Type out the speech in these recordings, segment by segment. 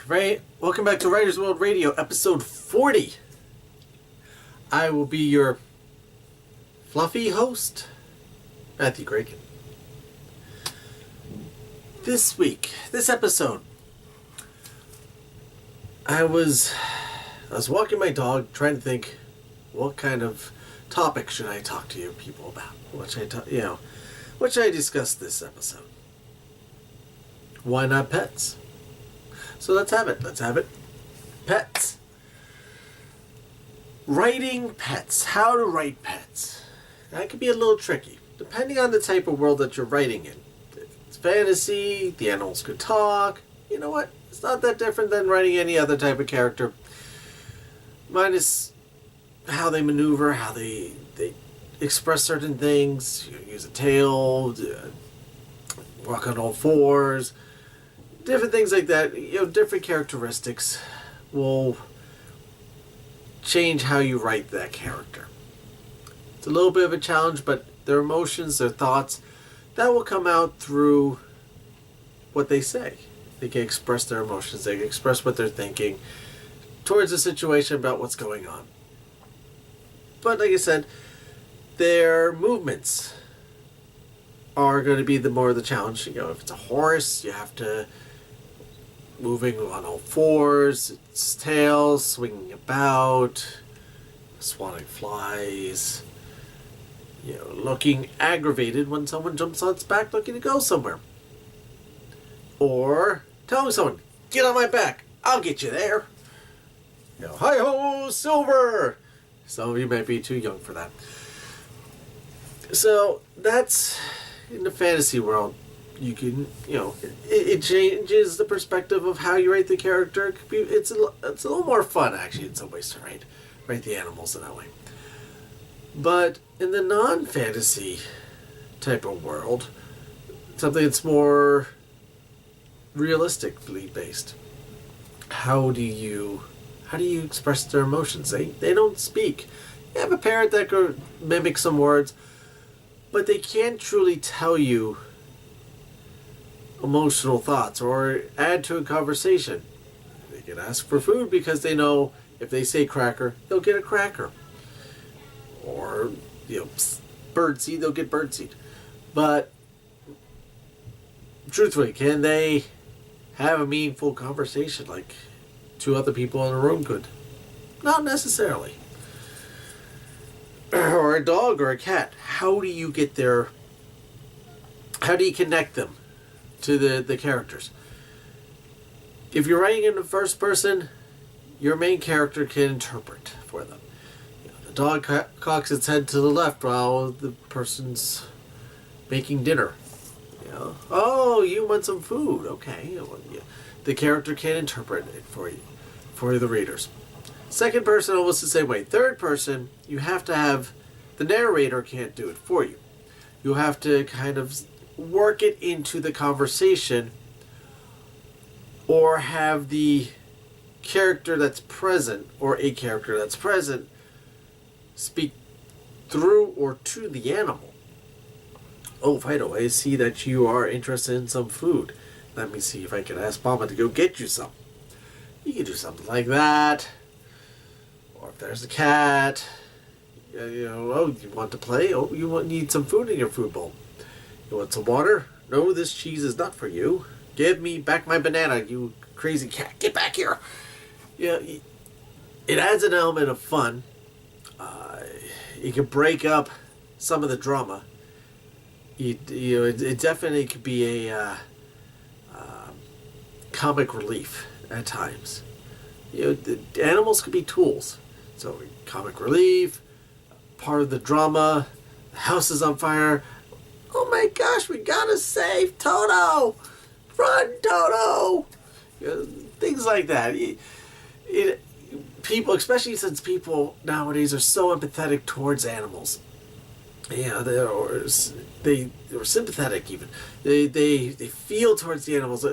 Ray, welcome back to Writers World Radio, episode 40. I will be your fluffy host, Matthew Gragan. This week, this episode, I was walking my dog, trying to think, what kind of topic should I talk to you people about? What should I discuss this episode? Why not pets? So let's have it. Pets. Writing pets. How to write pets. That can be a little tricky, depending on the type of world that you're writing in. If it's fantasy, the animals could talk. You know what? It's not that different than writing any other type of character. Minus how they maneuver, how they express certain things. Use a tail, walk on all fours. Different things like that, different characteristics will change how you write that character. It's a little bit of a challenge, but their emotions, their thoughts, that will come out through what they say. They can express their emotions, they can express what they're thinking towards a situation about what's going on. But like I said, their movements are going to be the more the challenge. If it's a horse, you have to moving on all fours, its tail swinging about, swatting flies, looking aggravated when someone jumps on its back looking to go somewhere. Or telling someone, get on my back, I'll get you there. Hi-ho, Silver! Some of you might be too young for that. So that's in the fantasy world. You can, it changes the perspective of how you write the character. It's a little more fun, actually, in some ways, to write the animals in that way. But in the non-fantasy type of world, something that's more realistically based. How do you express their emotions? They don't speak. You have a parrot that could mimic some words, but they can't truly tell you emotional thoughts or add to a conversation. They can ask for food because they know if they say cracker, they'll get a cracker. Or, birdseed, they'll get birdseed. But, truthfully, can they have a meaningful conversation like two other people in a room could? Not necessarily. Or a dog or a cat. How do you connect them to the characters? If you're writing in the first person, your main character can interpret for them. The dog cocks its head to the left while the person's making dinner. Oh, you want some food? Okay. The character can interpret it for you, for the readers. Second person, almost the same way. Third person, you have to have, the narrator can't do it for you. You have to kind of work it into the conversation, or have the character that's present, or a character that's present, speak through or to the animal. Oh, Fido, I see that you are interested in some food. Let me see if I can ask Mama to go get you some. You can do something like that. Or if there's a cat, oh, you want to play? Oh, need some food in your food bowl. You want some water? No, this cheese is not for you. Give me back my banana, you crazy cat. Get back here. It adds an element of fun. It can break up some of the drama. It definitely could be a comic relief at times. The animals could be tools. So comic relief, part of the drama, the house is on fire. Oh my gosh, we gotta save Toto! Run, Toto! Things like that. People, especially since people nowadays are so empathetic towards animals. They're sympathetic even. They feel towards the animals.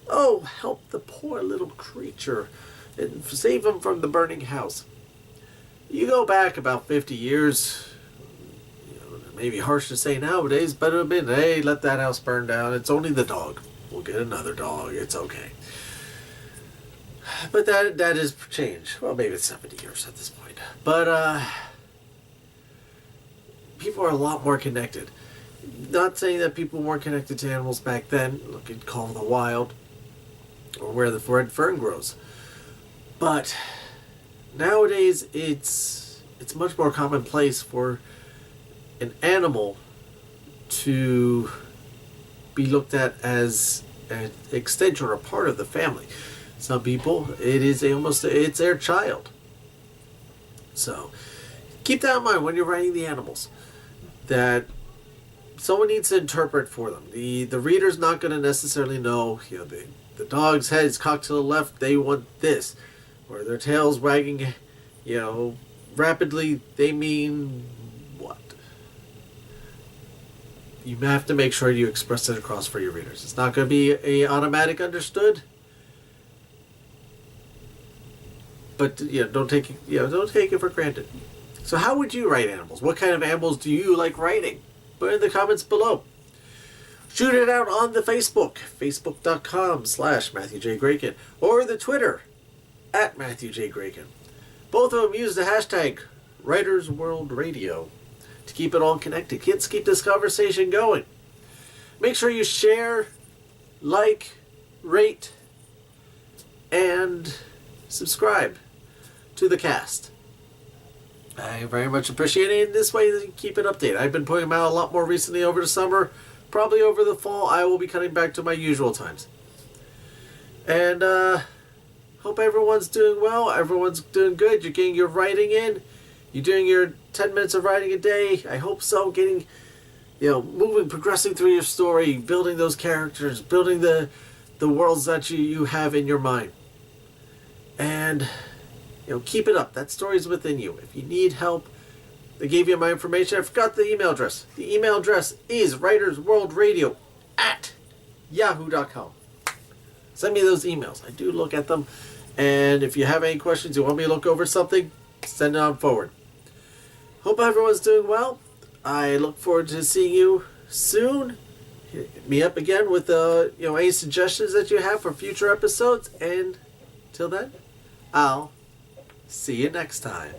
Oh, help the poor little creature and save them from the burning house. You go back about 50 years, maybe harsh to say nowadays, but it would have been, hey, let that house burn down. It's only the dog. We'll get another dog. It's okay. But that is change. Well, maybe it's 70 years at this point. But people are a lot more connected. Not saying that people weren't connected to animals back then. Look at Call of the Wild or where the red fern grows. But nowadays it's much more commonplace for an animal to be looked at as an extension or a part of the family. Some people, it's their child. So keep that in mind when you're writing the animals, that someone needs to interpret for them. The reader's not going to necessarily know, the dog's head is cocked to the left, they want this, or their tail's wagging, rapidly, they mean what? You have to make sure you express it across for your readers. It's not going to be a automatic understood. But don't take it for granted. So how would you write animals? What kind of animals do you like writing? Put in the comments below. Shoot it out on the Facebook, facebook.com/Matthew J. Graykin, or the Twitter @Matthew J. Graykin. Both of them use the hashtag Writers World Radio to keep it all connected. Kids, keep this conversation going. Make sure you share, like, rate, and subscribe to the cast. I very much appreciate it. In this way, you keep it updated. I've been putting them out a lot more recently over the summer. Probably over the fall, I will be cutting back to my usual times. And hope everyone's doing well. Everyone's doing good. You're getting your writing in. You're doing your 10 minutes of writing a day. I hope so. Getting, moving, progressing through your story, building those characters, building the worlds that you have in your mind. And keep it up. That story's within you. If you need help, I gave you my information. I forgot the email address. The email address is writersworldradio@yahoo.com. Send me those emails. I do look at them. And if you have any questions, you want me to look over something, send it on forward. Hope everyone's doing well. I look forward to seeing you soon. Hit me up again with any suggestions that you have for future episodes. And till then, I'll see you next time.